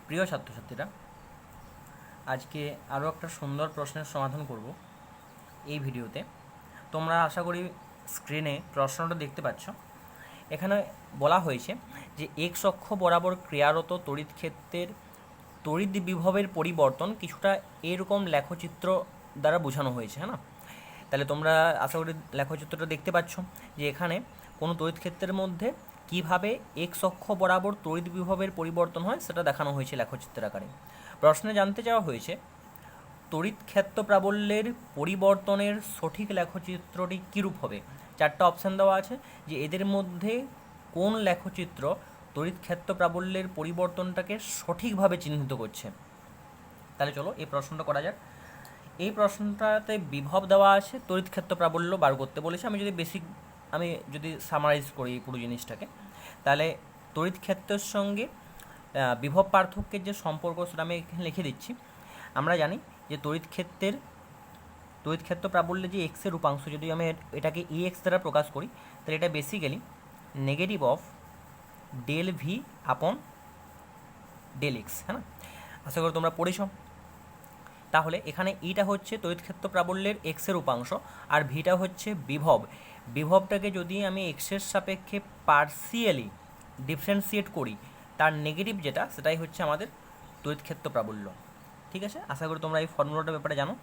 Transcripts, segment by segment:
প্রিয় ছাত্রছাত্রীরা, আজকে আরও একটা সুন্দর প্রশ্নের সমাধান করব এই ভিডিওতে। তোমরা আশা করি স্ক্রিনে প্রশ্নটা দেখতে পাচ্ছ। এখানে বলা হয়েছে যে এক্স অক্ষ বরাবর ক্রিয়ারত তড়িৎ ক্ষেত্রের তড়িৎ বিভবের পরিবর্তন কিছুটা এরকম লেখচিত্র দ্বারা বোঝানো হয়েছে, হ্যাঁ না? তাহলে তোমরা আশা করি লেখচিত্রটা দেখতে পাচ্ছ যে এখানে কোনো তড়িৎ ক্ষেত্রের মধ্যে কিভাবে এক্স অক্ষ বরাবর তড়িৎ বিভবের পরিবর্তন হয় সেটা দেখানো হয়েছে লেখচিত্রের আকারে। প্রশ্নে জানতে চাওয়া হয়েছে তড়িৎ ক্ষেত্র প্রাবল্যের পরিবর্তনের সঠিক লেখচিত্রটি কীরূপ হবে। চারটা অপশান দেওয়া আছে যে এদের মধ্যে কোন লেখচিত্র তড়িৎ ক্ষেত্র প্রাবল্যের পরিবর্তনটাকে সঠিকভাবে চিহ্নিত করছে। তাহলে চলো এই প্রশ্নটা করা যাক। এই প্রশ্নটাতে বিভব দেওয়া আছে, তড়িৎ ক্ষেত্র প্রাবল্য বার করতে বলেছে। আমি যদি সামারাইজ করি পুরো জিনিসটাকে, তাহলে তড়িৎ ক্ষেত্রের সঙ্গে বিভব পার্থক্যের যে সম্পর্ক সেটা আমি এখানে লিখে দিচ্ছি। আমরা জানি যে তড়িৎ ক্ষেত্র প্রাবল্যে যে এক্সের রূপাংশ, যদি আমি এটাকে ই এক্স দ্বারা প্রকাশ করি, তাহলে এটা basically negative of del v upon del x, হ্যাঁ না? আশা করি তোমরা পড়েছ। তাহলে এখানে ইটা হচ্ছে তড়িৎ ক্ষেত্র প্রাবল্যের এক্সের উপাংশ, আর ভিটা হচ্ছে বিভবটাকে যদি আমি এক্সের সাপেক্ষে পার্সিয়ালি ডিফারেন্সিয়েট করি, তার নেগেটিভ যেটা সেটাই হচ্ছে আমাদের তড়িৎ ক্ষেত্র প্রাবল্য। ঠিক আছে, আশা করি তোমরা এই ফর্মুলাটার ব্যাপারে জানো।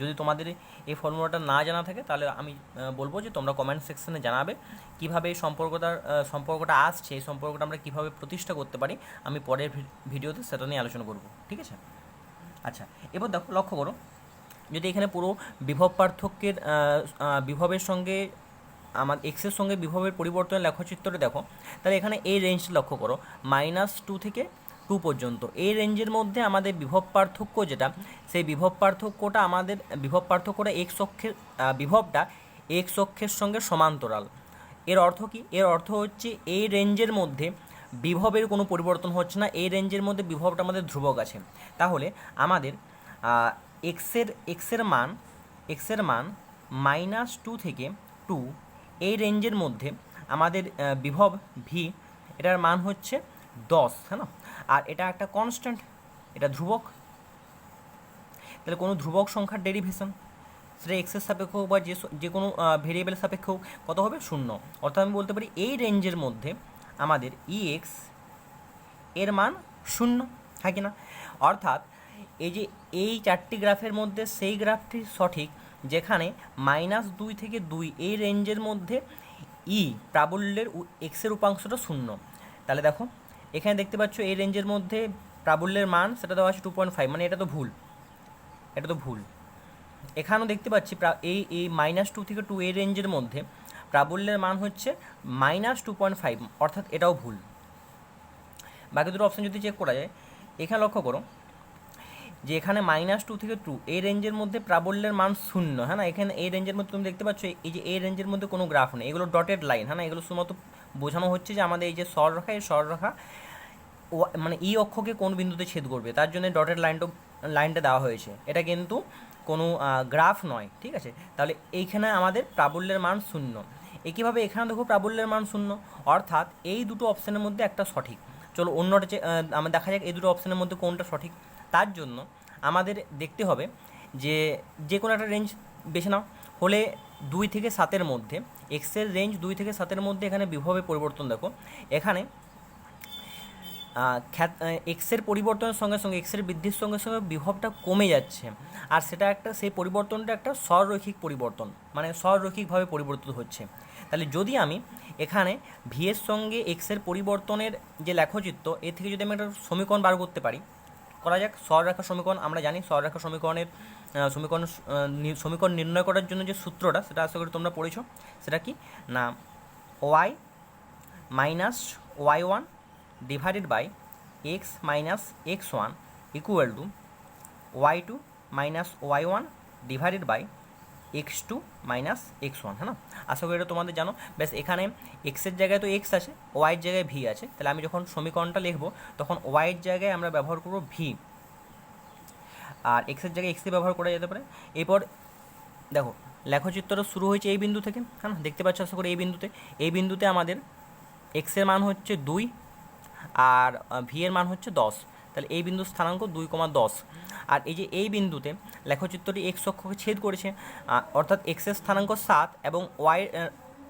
যদি তোমাদের এই ফর্মুলাটা না জানা থাকে তাহলে আমি বলবো যে তোমরা কমেন্ট সেকশনে জানাবে কীভাবে এই সম্পর্কটা আসছে, এই সম্পর্কটা আমরা কীভাবে প্রতিষ্ঠা করতে পারি। আমি পরের ভিডিওতে সেটা নিয়ে আলোচনা করব। ঠিক আছে, আচ্ছা এবার দেখো, লক্ষ্য করো, যদি এখানে পুরো বিভব পার্থক্যের বিভবের সঙ্গে আমার এক্সের সঙ্গে বিভবের পরিবর্তনের লেখচিত্রটা দেখো, তাহলে এখানে এই রেঞ্জটা লক্ষ্য করো, -2 থেকে 2 পর্যন্ত। এই রেঞ্জের মধ্যে আমাদের বিভব পার্থক্য যেটা, সেই বিভব পার্থক্যটা এক্স অক্ষের বিভবটা এক্স অক্ষের সঙ্গে সমান্তরাল। এর অর্থ কি? এর অর্থ হচ্ছে এই রেঞ্জের মধ্যে বিভবের কোনো পরিবর্তন হচ্ছে না, এই রেঞ্জের মধ্যে বিভবটা আমাদের ধ্রুবক আছে। তাহলে আমাদের এক্সের মান -2 থেকে 2, এই রেঞ্জের মধ্যে আমাদের বিভব ভি, এটার মান হচ্ছে 10, হ্যাঁ না? আর এটা একটা কনস্ট্যান্ট, এটা ধ্রুবক। তাহলে কোনো ধ্রুবক সংখ্যার ডেরিভেশন, সেটা এক্সের সাপেক্ষ হোক বা যে কোনো ভেরিয়েবলের সাপেক্ষ হোক, কত হবে? 0। অর্থাৎ আমি বলতে পারি এই রেঞ্জের মধ্যে আমাদের ই এক্স এর মান 0, হ্যাঁ কি না? অর্থাৎ এই চারটি গ্রাফের মধ্যে সেই গ্রাফটি সঠিক যেখানে -2 থেকে 2 এই রেঞ্জের মধ্যে প্রাবল্যের এক্সের উপাংশটা 0। তাহলে দেখো এখানে দেখতে পাচ্ছ এই রেঞ্জের মধ্যে প্রাবল্যের মান সেটা দেওয়া আছে 2.5, মানে এটা তো ভুল। এখানেও দেখতে পাচ্ছি এই -2 থেকে 2 এই রেঞ্জের মধ্যে প্রাবল্যের মান হচ্ছে -2.5, অর্থাৎ এটাও ভুল। বাকি দুটো অপশান যদি চেক করা যায়, এখানে লক্ষ্য করো যে এখানে -2 থেকে 2 এই রেঞ্জের মধ্যে প্রাবল্যের মান 0, হ্যাঁ না? এখানে এই রেঞ্জের মধ্যে তুমি দেখতে পাচ্ছ এই যে এই রেঞ্জের মধ্যে কোনো গ্রাফ নেই, এগুলো ডটেড লাইন, হ্যাঁ না? এগুলো শুধুমাত্র বোঝানো হচ্ছে যে আমাদের এই যে সরলরেখা, এই সরলরেখা মানে ই অক্ষকে কোন বিন্দুতে ছেদ করবে, তার জন্য ডটেড লাইনটা দেওয়া হয়েছে। এটা কিন্তু কোনো গ্রাফ নয়, ঠিক আছে? তাহলে এইখানে আমাদের প্রাবল্যের মান 0। একইভাবে এখানে দেখো প্রাবল্যের মান 0, অর্থাৎ এই দুটো অপশানের মধ্যে একটা সঠিক। চলো অন্যটা আমরা দেখা যাক এই দুটো অপশানের মধ্যে কোনটা সঠিক। তার জন্য আমাদের দেখতে হবে যে কোনো একটা রেঞ্জ বেছে নাও, হলে 2 থেকে 7-এর মধ্যে, এক্সের রেঞ্জ 2 থেকে 7-এর মধ্যে। এখানে বিভবের পরিবর্তন দেখো, এখানে এক্সের পরিবর্তনের সঙ্গে সঙ্গে, এক্সের বৃদ্ধির সঙ্গে সঙ্গে বিভবটা কমে যাচ্ছে, আর সেই পরিবর্তনটা একটা সররৈখিক পরিবর্তন, মানে সররৈখিকভাবে পরিবর্তিত হচ্ছে। তাহলে যদি আমি এখানে ভি এর সঙ্গে এক্সের পরিবর্তনের যে লেখচিত্র, এর থেকে যদি আমি একটা সমীকরণ বার করতে পারি, করা যাক। সরলরেখা সমীকরণ আমরা জানি, সরলরেখা সমীকরণ নির্ণয় করার জন্য যে সূত্রটা, সেটা আশা করি তোমরা পড়েছো। সেটা কি না, y - y1 divided by x - x1 equal to y2 - y1 divided by x2 - x1, হ্যাঁ না? আশা করি এটা তোমাদের জানো। ব্যাস এখানে এক্সের জায়গায় তো এক্স আছে, ওয়াইয়ের জায়গায় ভি আছে। তাহলে আমি যখন সমীকরণটা লিখবো তখন ওয়াইয়ের জায়গায় আমরা ব্যবহার করবো ভি, আর এক্সের জায়গায় এক্সে ব্যবহার করা যেতে পারে। এরপর দেখো লেখচিত্রটা শুরু হয়েছে এই বিন্দু থেকে, হ্যাঁ না? দেখতে পাচ্ছ আশা করি এই বিন্দুতে আমাদের এক্সের মান হচ্ছে 2, আর ভি এর মান হচ্ছে 10, তাহলে এই বিন্দুর স্থানাঙ্ক 2,10। আর এই যে এই বিন্দুতে লেখচিত্রটি এক্স অক্ষকে ছেদ করেছে, অর্থাৎ এক্সের স্থানাঙ্ক 7 এবং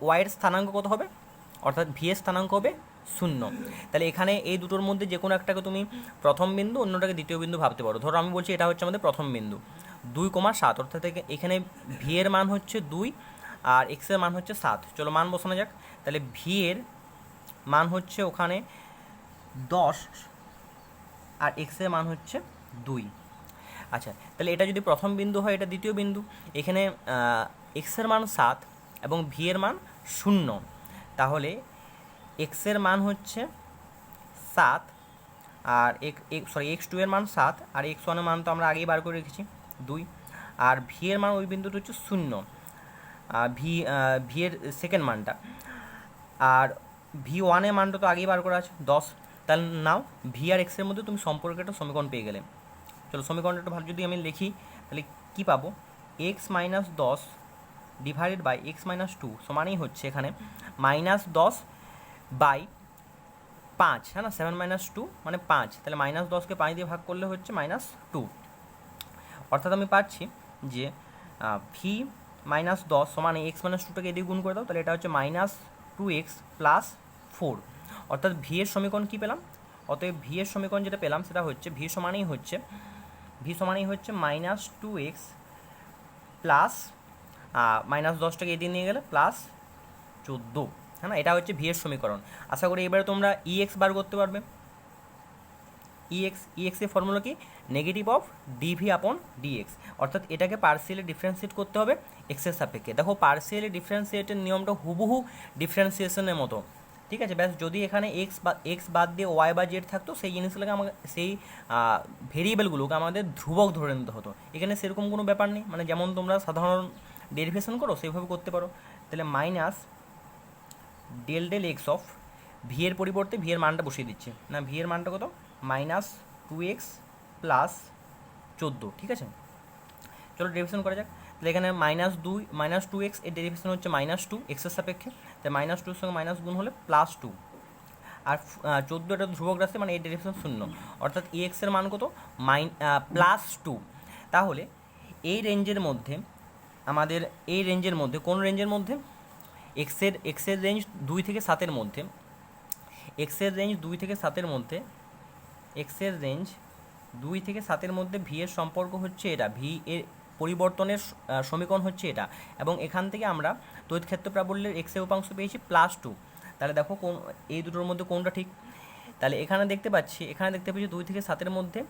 ওয়াইয়ের স্থানাঙ্ক কত হবে, অর্থাৎ ভি এর স্থানাঙ্ক হবে 0। তাহলে এখানে এই দুটোর মধ্যে যে কোনো একটাকে তুমি প্রথম বিন্দু, অন্যটাকে দ্বিতীয় বিন্দু ভাবতে পারো। ধরো আমি বলছি এটা হচ্ছে আমাদের প্রথম বিন্দু 2,7, অর্থাৎ এখানে ভি এর মান হচ্ছে 2 আর এক্সের মান হচ্ছে 7। চলো মান বসানো যাক। তাহলে ভি এর মান হচ্ছে ওখানে 10 আর এক্সের মান হচ্ছে 2। আচ্ছা, তাহলে এটা যদি প্রথম বিন্দু হয়, এটা দ্বিতীয় বিন্দু। এখানে এক্সের মান 7 এবং ভি এর মান 0, তাহলে এক্সের মান হচ্ছে 7 আর x2 এর মান 7 আর x1 এর মান তো আমরা আগেই বার করে রেখেছি 2, আর ভি এর মান ওই বিন্দুটা হচ্ছে 0, ভি এর সেকেন্ড মানটা, আর v1 এর মানটা তো আগেই বার করা আছে 10। তাহলে নাও ভি আর এক্সের মধ্যে তুমি সম্পর্কে একটা সমীকরণ পেয়ে গেলে। চলো সমীকরণটা একটু ভালো যদি আমি লিখি, তাহলে কী পাবো, x-10 ডিভাইডেড বাই x-2 সমানই হচ্ছে এখানে -10/5, হ্যাঁ না, 7 - 2 মানে 5, তাহলে -10কে 5 দিয়ে ভাগ করলে হচ্ছে -2, অর্থাৎ আমি পাচ্ছি যে ভি -10 সমান x-2টাকে এদিকে গুণ করে দাও, তাহলে এটা হচ্ছে -2x + 4, অর্থাৎ ভি এর সমীকরণ কী পেলাম। অতএব ভি এর সমীকরণ যেটা পেলাম সেটা হচ্ছে ভি সমানই হচ্ছে -2x প্লাস -10টাকে এদিকে নিয়ে গেলে +14, হ্যাঁ না, এটা হচ্ছে ভি এর সমীকরণ। আশা করি এবারে তোমরা ইএক্স বার করতে পারবে। ইএক্স এর ফর্মুলা কি, -dv/dx, অর্থাৎ এটাকে পার্সিয়ালি ডিফারেন্সিয়েট করতে হবে এক্সের সাপেক্ষে। দেখো পার্সিয়ালি ডিফারেন্সিয়েটের নিয়মটা হুবহু ডিফারেন্সিয়েশনের মতো, ঠিক আছে। ব্যাস যদি এখানে এক্স বাদ দিয়ে ওয়াই বা জেড থাকতো, সেই জিনিসগুলোকে আমাকে, সেই ভেরিয়েবলগুলোকে আমাদের ধ্রুবক ধরে নিতে হতো। এখানে সেরকম কোনো ব্যাপার নেই, মানে যেমন তোমরা সাধারণ ডেরিভেশন করো সেইভাবে করতে পারো। তাহলে -del x ভি এর পরিবর্তে ভি এর মানটা বসিয়ে দিচ্ছে, না ভি এর মানটা কত, -2x + 14, ঠিক আছে। চলো ডেরিভেশন করা যাক। তাহলে এখানে -2x এর ডেরিভেশন হচ্ছে -2 এক্সের সাপেক্ষে, তাই -2 এর সঙ্গে মাইনাস গুণ হলে +2, আর 14 এটা ধ্রুবক রাশি মানে এর ডেরিভেশন 0, অর্থাৎ এক্স এর মান কত, +2। তাহলে এই রেঞ্জের মধ্যে আমাদের, এই রেঞ্জের মধ্যে কোন রেঞ্জের মধ্যে, এক্সের রেঞ্জ 2 থেকে 7-এর মধ্যে, এক্সের রেঞ্জ 2 থেকে 7-এর মধ্যে, এক্সের রেঞ্জ 2 থেকে 7-এর মধ্যে ভি এর সম্পর্ক হচ্ছে এটা, ভি এর পরিবর্তনের সমীকরণ হচ্ছে এটা, এবং এখান থেকে আমরা তড়িৎ ক্ষেত্র প্রাবল্যের এক্সের উপাংশ পেয়েছি +2। তাহলে দেখো কোন এই দুটোর মধ্যে কোনটা ঠিক। তাহলে এখানে দেখতে পাচ্ছি 2 থেকে 7-এর মধ্যে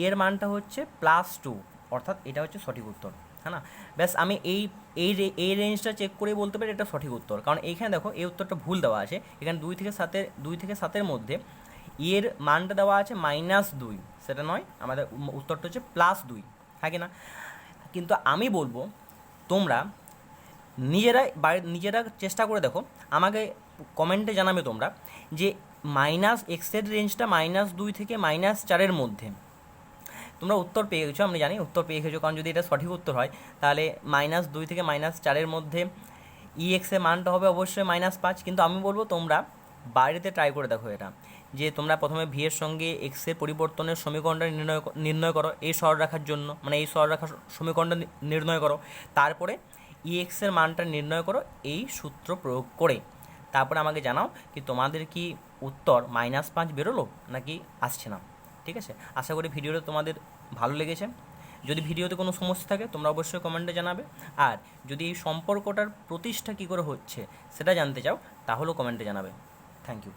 এর মানটা হচ্ছে +2, অর্থাৎ এটা হচ্ছে সঠিক উত্তর, হ্যাঁ না। ব্যাস আমি এই রেঞ্জটা চেক করে বলতে পারি এটা সঠিক উত্তর, কারণ এইখানে দেখো এই উত্তরটা ভুল দেওয়া আছে। এখানে 2 থেকে 7-এর মধ্যে এর মানটা দেওয়া আছে -2, সেটা নয়, আমাদের উত্তরটা হচ্ছে +2, হ্যাঁ কি না। কিন্তু আমি বলবো তোমরা নিজেরা চেষ্টা করে দেখো, আমাকে কমেন্টে জানাবে তোমরা যে এক্সের রেঞ্জটা -2 থেকে -4-এর মধ্যে। তোমরা উত্তর পেয়ে গেছো, আমি জানি উত্তর পেয়ে গেছো, কারণ যদি এটা সঠিক উত্তর হয় তাহলে -2 থেকে -4-এর মধ্যে এক্সের মানটা হবে অবশ্যই -5। কিন্তু আমি বলবো তোমরা বাইরেতে ট্রাই করে দেখো এটা, যে তোমরা প্রথমে ভি এর সঙ্গে এক্সের পরিবর্তনের সমীকরণটা নির্ণয় করো এই সরলরেখার জন্য, মানে এই সরলরেখার সমীকরণটা নির্ণয় করো, তারপরে এক্সের মানটা নির্ণয় করো এই সূত্র প্রয়োগ করে, তারপরে আমাকে জানাও কি তোমাদের কি উত্তর -5 বেরোলো নাকি আসছে না, ঠিক আছে। আশা করি ভিডিওটা তোমাদের ভালো লেগেছে। যদি ভিডিওতে কোনো সমস্যা থাকে তোমরা অবশ্যই কমেন্টে জানাবে, আর যদি এই সম্পর্কটার প্রতিষ্ঠা কী করে হচ্ছে সেটা জানতে চাও তাহলেও কমেন্টে জানাবে। Thank you.